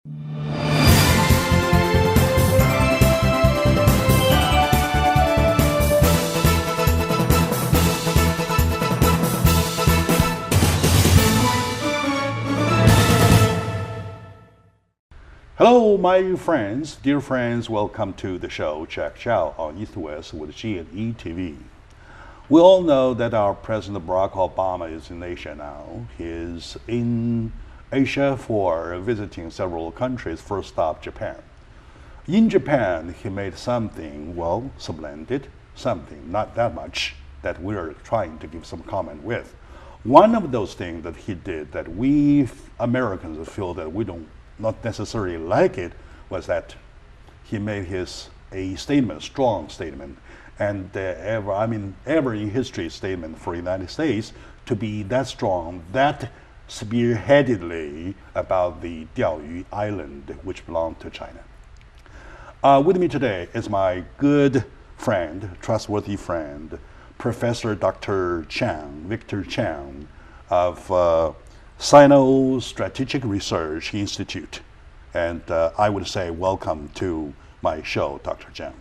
Hello, my friends, dear friends, welcome to the show Check Chow on East West with G&E TV. We all know that our President Barack Obama is in Asia now. He is in Asia for visiting several countries, first stop Japan. In Japan, he made something, well, splendid, something, not that much, that we're trying to give some comment with. One of those things that he did that we Americans feel that we don't not necessarily like it was that he made a statement, strong statement, and ever in history statement for the United States to be that strong, that spearheadedly about the Diaoyu Island, which belonged to China. With me today is my good friend, trustworthy friend, Professor Dr. Chang, Victor Chang of Sino Strategic Research Institute. And I would say welcome to my show, Dr. Chang.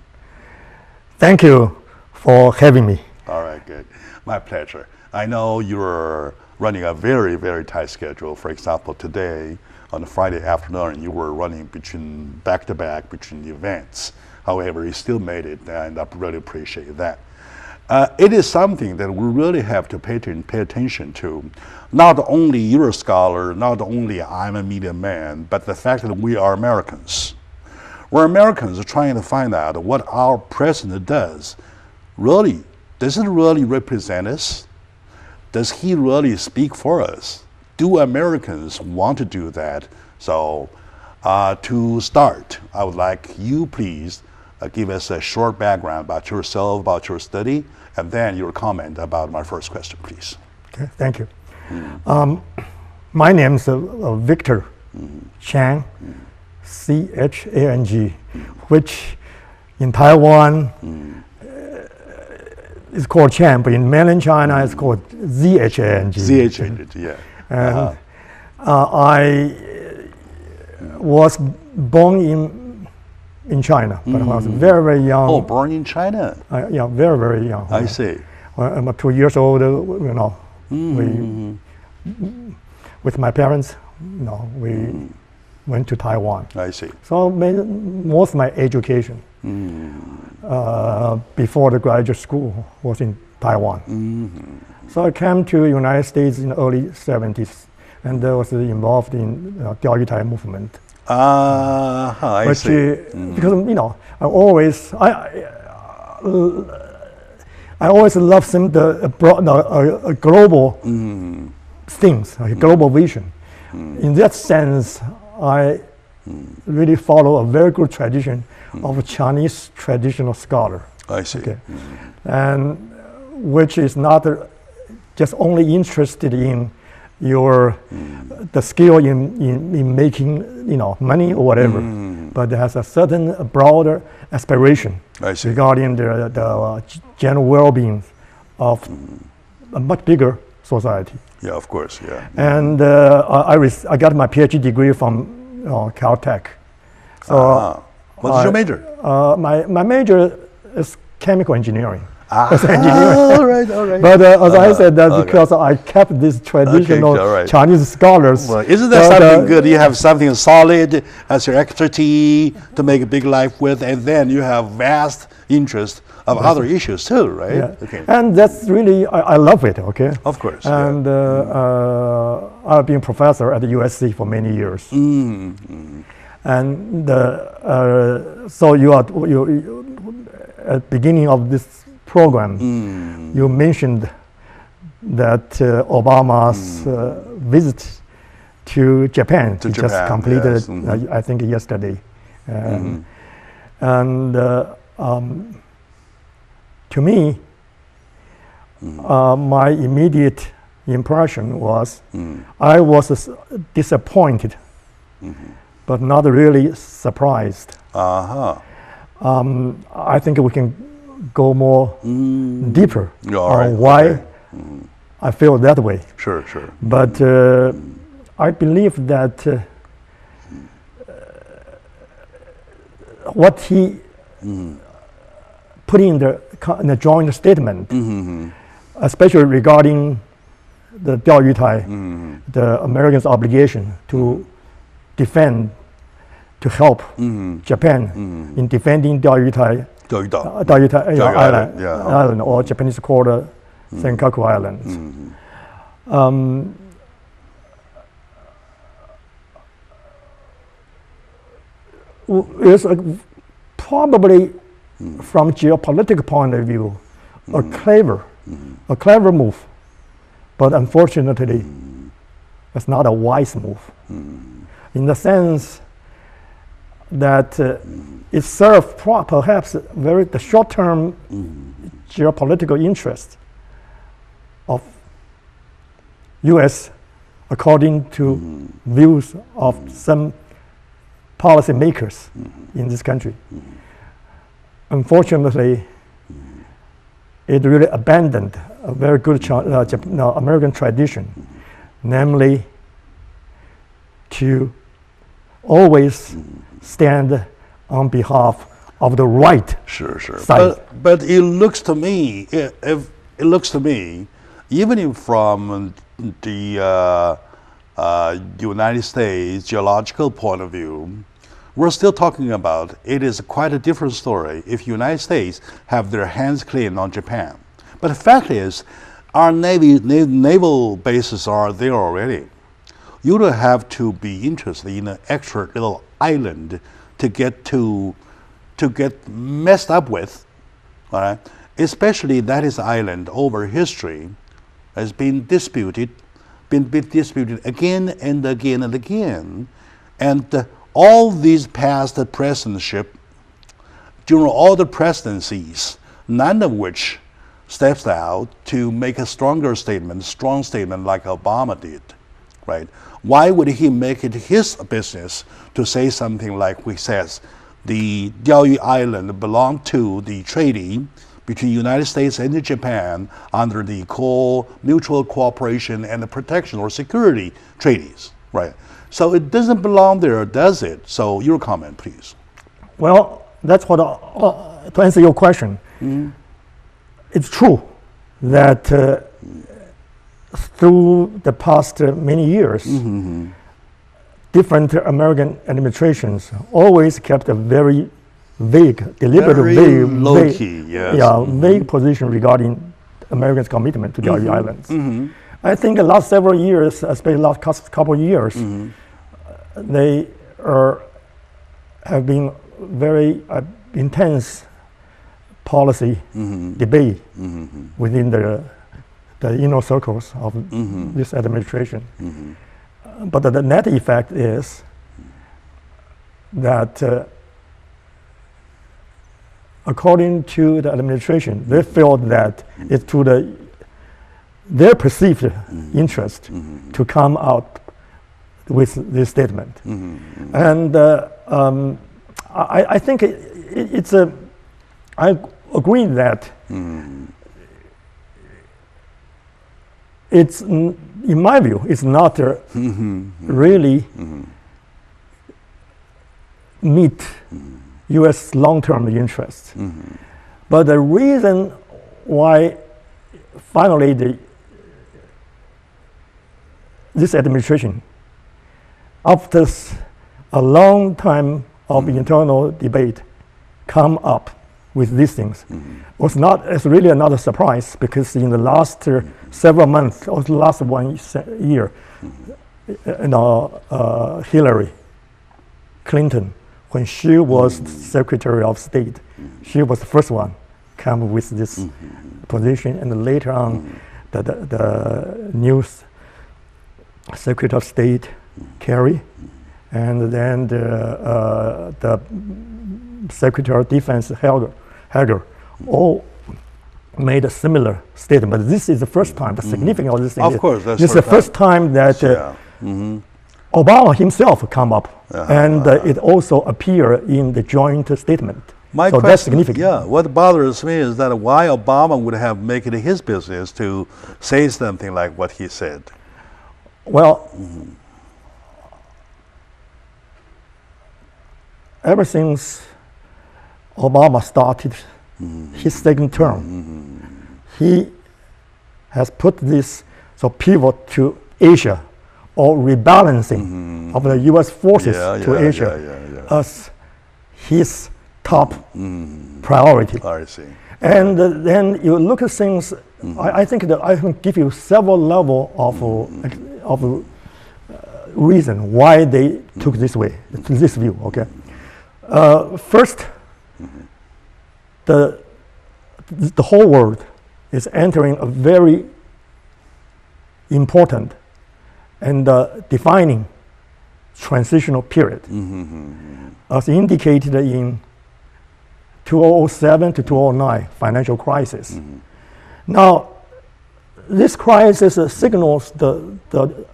Thank you for having me. All right, good. My pleasure. I know you're running a very, very tight schedule. For example, today on a Friday afternoon, you were running back-to-back between the events. However, you still made it, and I really appreciate that. It is something that we really have to pay attention to. Not only you're a scholar, not only I'm a media man, but the fact that we are Americans. We're Americans trying to find out what our president does. Really, does it really represent us? Does he really speak for us? Do Americans want to do that? So to start, I would like you please give us a short background about yourself, about your study, and then your comment about my first question, please. Okay, thank you. My name is Victor Chang, C-H-A-N-G, which in Taiwan is called Chang, but in mainland China it's called Z-H-A-N-G. Z-H-A-N-G, yeah. And I was born in China, but I was very, very young. Oh, born in China? Yeah, very, very young. I see. I'm about 2 years old, we, with my parents, we went to Taiwan. I see. So most of my education before the graduate school was in Taiwan. So I came to the United States in the early 70s, and I was involved in Diaoyu Tai movement. I see. Because I always love the global things, like global vision. In that sense, I really follow a very good tradition of a Chinese traditional scholar. I see. Okay. And which is not just only interested in the skill in making money or whatever, but has a certain broader aspiration regarding the general well-being of a much bigger society. Yeah, of course, yeah. And I got my PhD degree from Caltech. So what's your major? My major is chemical engineering. All right. But as I said, that's because I kept this traditional Chinese scholars. Well, isn't that something good? You have something solid as your expertise to make a big life with, and then you have vast interest of other issues too, right? Yeah. Okay. And that's really, I love it, okay? Of course. And I've been professor at the U.S.C. for many years. And so you at the beginning of this program, you mentioned that Obama's visit to Japan, just completed, yes. I think yesterday. And to me, my immediate impression was I was disappointed, but not really surprised. I think we can go more deeper on why I feel that way. Sure. But I believe that what he put in the joint statement, especially regarding the Diaoyu the Americans' obligation to defend, to help Japan in defending Diaoyu Island, or Japanese called Senkaku Islands. Is probably from geopolitical point of view a clever move, but unfortunately it's not a wise move, in the sense that it serves perhaps the short-term geopolitical interest of U.S. according to views of some policy makers in this country. Unfortunately, it really abandoned a very good American tradition, namely to always stand on behalf of the right side. But it looks to me, even if from the United States geological point of view, we're still talking about it is quite a different story if United States have their hands clean on Japan. But the fact is, our naval bases are there already. You don't have to be interested in an extra little island to get messed up with, all right? Especially that is island over history has been disputed again and again and again, and all these past presidentships, during all the presidencies, none of which steps out to make a strong statement like Obama did, right? Why would he make it his business to say something like he says, the Diaoyu Island belonged to the treaty between the United States and Japan under the mutual cooperation and the protection or security treaties, right? So it doesn't belong there, does it? So your comment, please. Well, that's what, to answer your question, it's true that through the past many years, different American administrations always kept a very vague, deliberately vague position regarding Americans' commitment to the Diaoyu Islands. I think the last several years, especially the last couple of years, they have been very intense policy debate within the inner circles of this administration. But the net effect is that according to the administration, they felt that it's to their perceived interest to come out with this statement. And I think I agree that it's, in my view, it's not really meet U.S. long-term interests. But the reason why finally this administration, after a long time of internal debate, come up with these things, was not, it's really another surprise, because in the last several months, or the last 1 year, Hillary Clinton, when she was Secretary of State, she was the first one come with this position, and later on, the new Secretary of State, Kerry, and then the Secretary of Defense, Hager, all made a similar statement. But this is the first time, the significance of this thing. Of course, this is the first time that Obama himself come up, and it also appear in the joint statement. My so question, that's significant. Yeah, what bothers me is that why Obama would have make it his business to say something like what he said. Well, ever since Obama started his second term, he has put this pivot to Asia, or rebalancing of the U.S. forces to Asia as his top priority. I see. And then you look at things. I think that I can give you several levels of reason why they took this way, this view. Okay. First, the whole world is entering a very important and defining transitional period, as indicated in 2007 to 2009 financial crisis. Now, this crisis signals the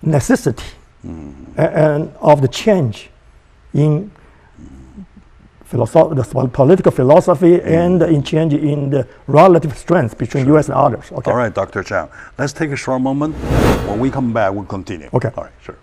necessity and of the change in the political philosophy and in change in the relative strength between U.S. and others. Okay. All right, Dr. Chao. Let's take a short moment. When we come back, we'll continue. Okay. All right, sure.